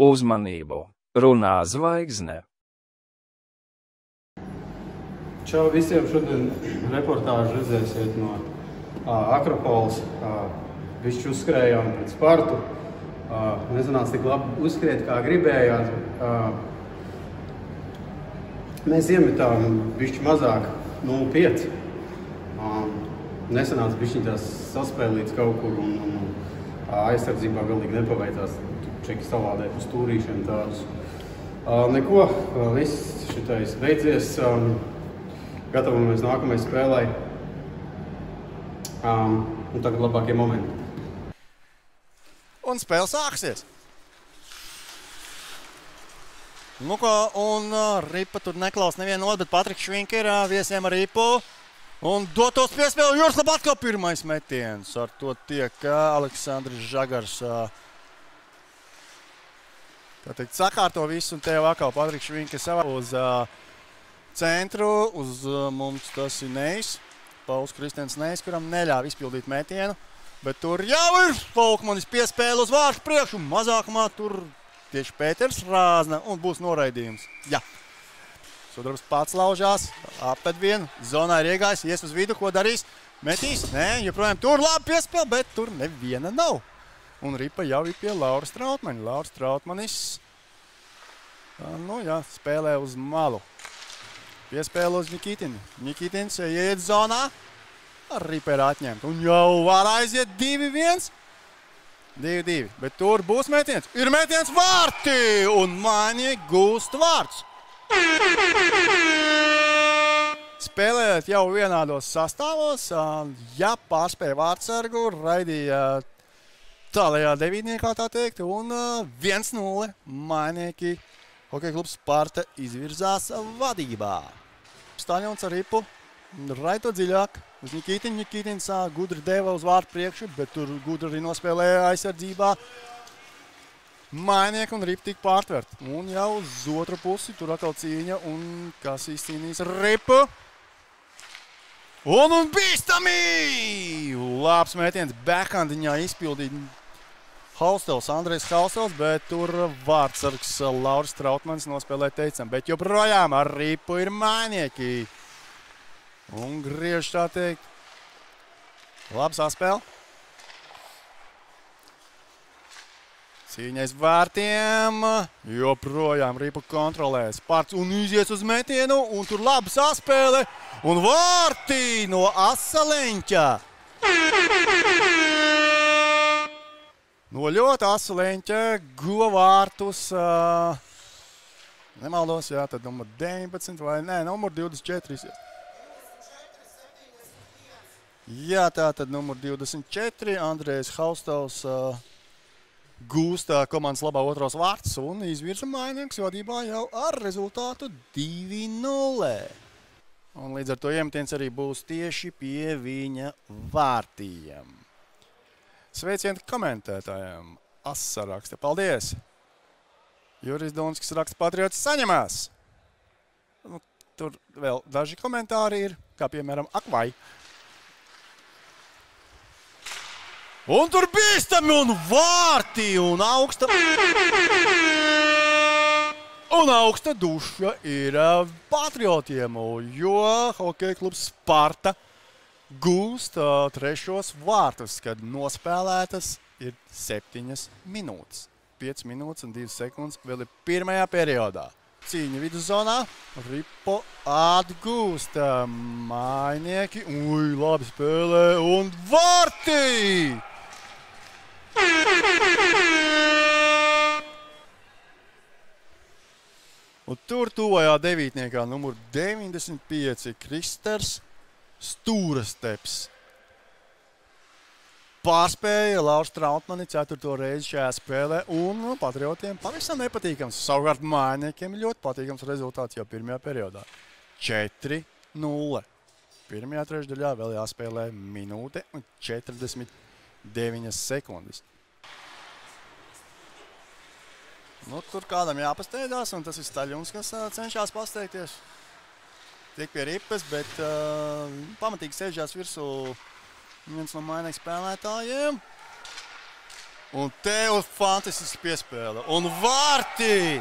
Uzmanību! Runā zvaigzne! Čau visiem! Šodien reportāžu redzēsiet no Akropoles. Višķi uzskrējām pret Spartu. Nesanāca tik labi uzskriet, kā gribējāt. Mēs iemetām višķi mazāk 0,5. Nesanāca višķi tās saspēlīts kaut kur un aizsardzībā galīgi nepaveicās. Čeki salādēt uz stūrīšiem tādus. Neko, viss šitais beidzies. Gatavamies nākamajai spēlē. Un tagad labākie momenti. Un spēle sāksies. Nu ko, un Ripa tur neklaus nevienu otru, bet Patriks Švink ir viesiem ar Ripu. Un dotos piespēli Jurslab atkal pirmais metiens. Ar to tiek Aleksandrs Žagars. Tā teikt, sakārto visu, un tev atkal Patriks Švinke savā uz centru, uz mums tas ir Nejs, Pauls Kristians Nejs, kuram neļāva izpildīt metienu, bet tur jau ir Folkmanis piespēle uz vārtu priekšu, un mazākumā tur tieši Pēters Rāzna, un būs noraidījums. Jā. Sudrabs pats laužās, apet vienu, zonā ir iegājis, ies uz vidu, ko darīs? Metīs? Nē, joprojām tur labi piespēle, bet tur neviena nav. Un Ripa jau ir pie Lauras Trautmaņa. Lauras Trautmanis spēlē uz malu. Piespēle uz Nikitinu. Nikitins ieiet zonā. Ar Ripa ir atņemt. Un jau var aiziet 2-1. 2-2. Bet tur būs metiens. Ir metiens vārti! Un Maņi gūst vārts. Spēlējot jau vienādos sastāvos. Ja pārspēja vārtsargu, raidīja tālajā devītniekā, tā teikt, un 1-0 Mainieki Hokeja klubs Sparta izvirzās vadībā. Staļons ar Ripu raito dziļāk uz Nikitinu. Nikitins gudri deva uz vārtu priekšu, bet tur gudri arī nospēlēja aizsardzībā. Mainieki un Ripa tika pārtvert. Un jau uz otru pusi tur atkal cīņa, un kas izcīnīs Ripu. Un bīstami! Labs mētiens backhandiņā izpildīt Haustels, Andrejs Haustels, bet tur vārtsargs Lauris Trautmanis nospēlē teicam. Bet joprojām ar Ripu ir Mainieki. Un griež tā teikt. Labi saspēle. Cīņais vārtiem. Joprojām Ripa kontrolē Sparts un izies uz metienu. Un tur labi saspēle. Un vārti no Asaleņķa. No ļoti asa leņķa guva vārtus, nemaldos, jā, tad numur 19 vai nē, numur 24. Jā, tā tad numur 24, Andrejs Haustels gūst komandas labā otros vārtus un izvirza Mainieks vadībā jau ar rezultātu 2-0. Un līdz ar to iemetiens arī būs tieši pie viņa vārtiem. Sveicieni komentētājiem. Asa raksta. Paldies! Juris Dunskis raksta Patriots saņemās. Tur vēl daži komentāri ir, kā piemēram Akvai. Un tur bīstami un vārti un augsta. Un augsta duša ir Patriotiem, jo Hokeja klubs Sparta gūst trešos vārtus, kad nospēlētas ir 7 minūtes. 5 minūtes un 2 sekundes vēl ir pirmajā periodā. Cīņa viduszonā. Ripo atgūst Mainieki. Ui, labi spēlē un vārti! Un tur tuvajā devītniekā numur 95 Kristers Stūrasteps. Pārspēja Lauris Trautmani 4. reizi šajā spēlē un Patriotiem pavisam nepatīkams. Savukārt Mainiekiem ļoti patīkams rezultāts jau pirmajā periodā. 4-0. Pirmajā trešdaļā vēl jāspēlē minūte un 49 sekundes. Nu, tur kādam jāpasteidzās, un tas ir Staļuns, kas cenšas pasteikties. Tiek pie ripes, bet pamatīgi sēžās virsū viens no mainīgs spēlētājiem. Un te uz fantastiski piespēle. Un vārti!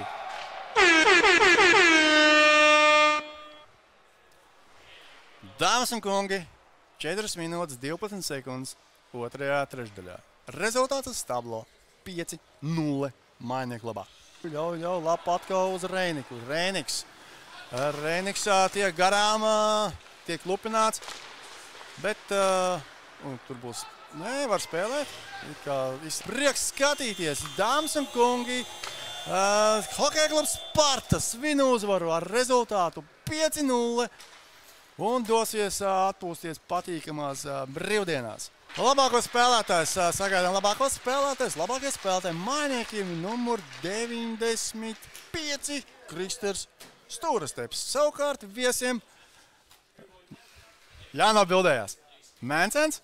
Dāmas un kungi, 4 minūtes 12 sekundes otrajā trešdaļā. Rezultāts uz tablo 5-0 mainieku labā. Ļauj, lapa atkal uz Reiniku. Reiniks tiek garām, tiek lupināts, bet tur būs, var spēlēt. Prieks skatīties, dāmas un kungi. Hokeja klubs Sparta svin uzvaru ar rezultātu 5-0 un dosies atpūsties patīkamās brīvdienās. Labākos spēlētājs, sagaidām labākos spēlētājs, labākie spēlētāji mainiekiem numur 95 Kristers Stūrasteps. Savukārt viesiem jānobildējās Mēncens,